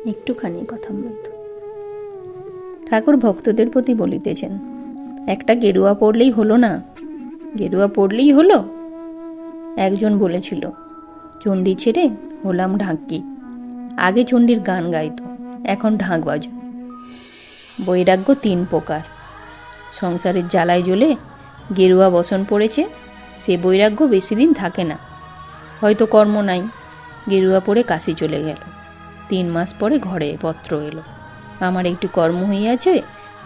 একটুখানি কথামৃত। ঠাকুর ভক্তদের প্রতি বলিতেছেন, একটা গেরুয়া পড়লেই হলো না? গেরুয়া পড়লেই হলো? একজন বলেছিল, চণ্ডী ছেড়ে হলাম ঢাকি। আগে চণ্ডীর গান গাইতো, এখন ঢাক বাজায়। বৈরাগ্য 3 প্রকার। সংসারের জ্বালায় জ্বলে গেরুয়া বসন পড়েছে, সে বৈরাগ্য বেশি দিন থাকে না। হয়তো কর্ম নাই, গেরুয়া পরে কাশি চলে গেল। 3 মাস পরে ঘরে পত্র এলো, আমার একটু কর্ম হইয়াছে,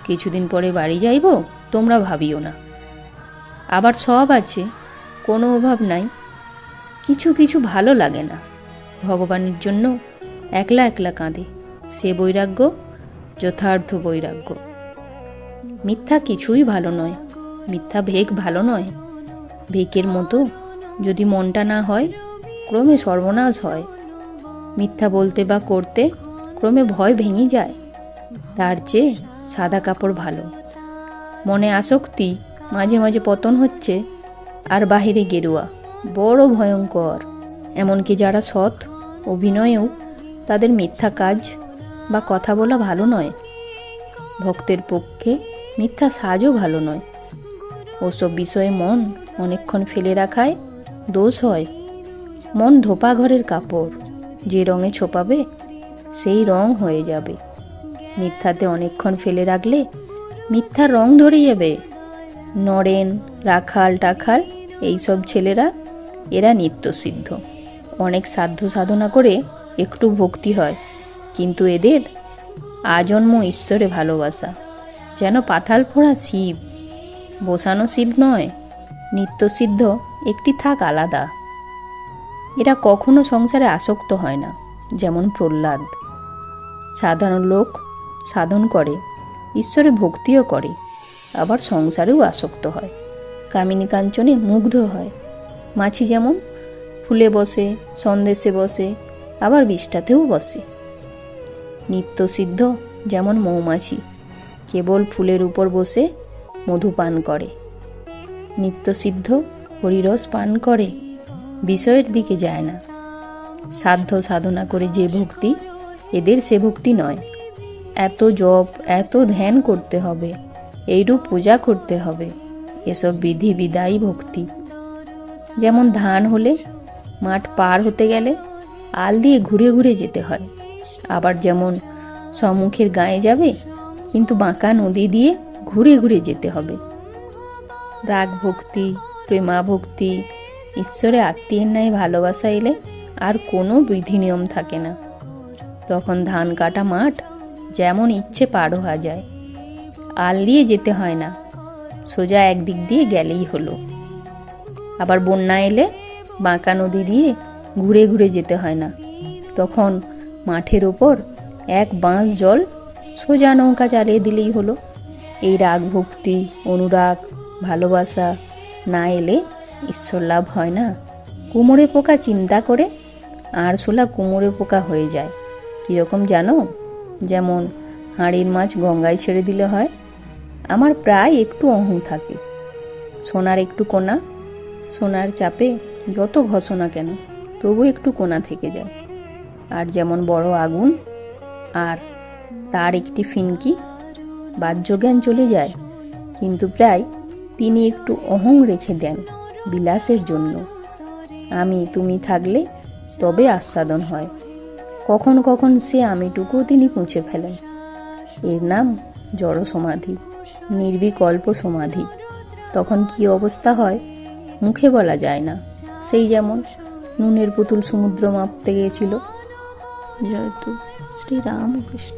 কিছুদিন পরে বাড়ি যাইব, তোমরা ভাবিও না। আবার সব আছে, কোনো অভাব নাই, কিছু কিছু ভালো লাগে না, ভগবানের জন্য একলা একলা কাঁদে, সে বৈরাগ্য যথার্থ বৈরাগ্য। মিথ্যা কিছুই ভালো নয়, মিথ্যা ভেক ভালো নয়। ভেকের মতো যদি মনটা না হয়, ক্রমে সর্বনাশ হয়। মিথ্যা বলতে বা করতে ক্রমে ভয় ভেঙে যায়। তার চেয়ে সাদা কাপড় ভালো। মনে আসক্তি, মাঝে মাঝে পতন হচ্ছে, আর বাহিরে গেরুয়া, বড় ভয়ঙ্কর। এমনকি যারা সৎ, অভিনয়েও তাদের মিথ্যা কাজ বা কথা বলা ভালো নয়। ভক্তের পক্ষে মিথ্যা সাজও ভালো নয়। ওসব বিষয়ে মন অনেকক্ষণ ফেলে রাখায় দোষ হয়। মন ধোপা ঘরের কাপড়, যে রঙে ছোপাবে সেই রং হয়ে যাবে। মিথ্যাতে অনেকক্ষণ ফেলে রাখলে মিথ্যার রং ধরে যাবে। নরেন, রাখাল টাখাল এইসব ছেলেরা, এরা নিত্যসিদ্ধ। অনেক সাধ্য সাধনা করে একটু ভক্তি হয়, কিন্তু এদের আজন্ম ঈশ্বরে ভালোবাসা, যেন পাতাল ফোড়া শিব, বসানো শিব নয়। নিত্যসিদ্ধ একটি থাক আলাদা। এরা কখনো সংসারে আসক্ত হয় না, যেমন প্রহ্লাদ। সাধারণ লোক সাধন করে, ঈশ্বরে ভক্তিও করে, আবার সংসারেও আসক্ত হয়, কামিনী কাঞ্চনে মুগ্ধ হয়। মাছি যেমন ফুলে বসে, সন্দেশে বসে, আবার বিষ্ঠাতেও বসে। নিত্যসিদ্ধ যেমন মৌমাছি, কেবল ফুলের উপর বসে মধু পান করে। নিত্যসিদ্ধ হরিরস পান করে, বিষয়ের দিকে যায় না। সাধ্য সাধনা করে যে ভক্তি, এদের সে ভক্তি নয়। এত জপ, এত ধ্যান করতে হবে, এইরূপ পূজা করতে হবে, এসব বিধি বিধায়ী ভক্তি। যেমন ধান হলে মাঠ পার হতে গেলে আল দিয়ে ঘুরে ঘুরে যেতে হয়, আবার যেমন সম্মুখের গায়ে যাবে, কিন্তু বাঁকা নদী দিয়ে ঘুরে ঘুরে যেতে হবে। রাগ ভক্তি, প্রেমা ভক্তি, ঈশ্বরে আত্মীয়ের ন্যায় ভালোবাসা এলে আর কোনো বিধি নিয়ম থাকে না। তখন ধান কাটা মাঠ যেমন ইচ্ছে পার হওয়া যায়, আল দিয়ে যেতে হয় না, সোজা একদিক দিয়ে গেলেই হলো। আবার বন্যা এলে বাঁকা নদী দিয়ে ঘুরে ঘুরে যেতে হয় না, তখন মাঠের ওপর এক বাঁশ জল সোজা নৌকা চালিয়ে দিলেই হলো। এই রাগ ভক্তি, অনুরাগ, ভালোবাসা না এলে ঈশ্বর লাভ হয় না। কুমোরে পোকা চিন্তা করে আরশোলা কুমোরে পোকা হয়ে যায়। কীরকম জানো? যেমন হাঁড়ির মাছ গঙ্গায় ছেড়ে দিলে হয়। আমার প্রায় একটু অহং থাকে, সোনার একটু কোনা, সোনার চাপে যত ঘষো না কেন তবু একটু কোনা থেকে যায়। আর যেমন বড় আগুন আর তার একটি ফিনকি, বাহ্যজ্ঞান চলে যায়, কিন্তু প্রায় তিনি একটু অহং রেখে দেন বিলাসের জন্য। আমি তুমি থাকলে তবে আস্বাদন হয়। কখন কখন সে আমিটুকুও তিনি মুছে ফেলেন। এর নাম জড় সমাধি, নির্বিকল্প সমাধি। তখন কি অবস্থা হয় মুখে বলা যায় না। সেই যেমন নুনের পুতুল সমুদ্র মাপতে গিয়েছিল। জয়তু শ্রীরামকৃষ্ণ।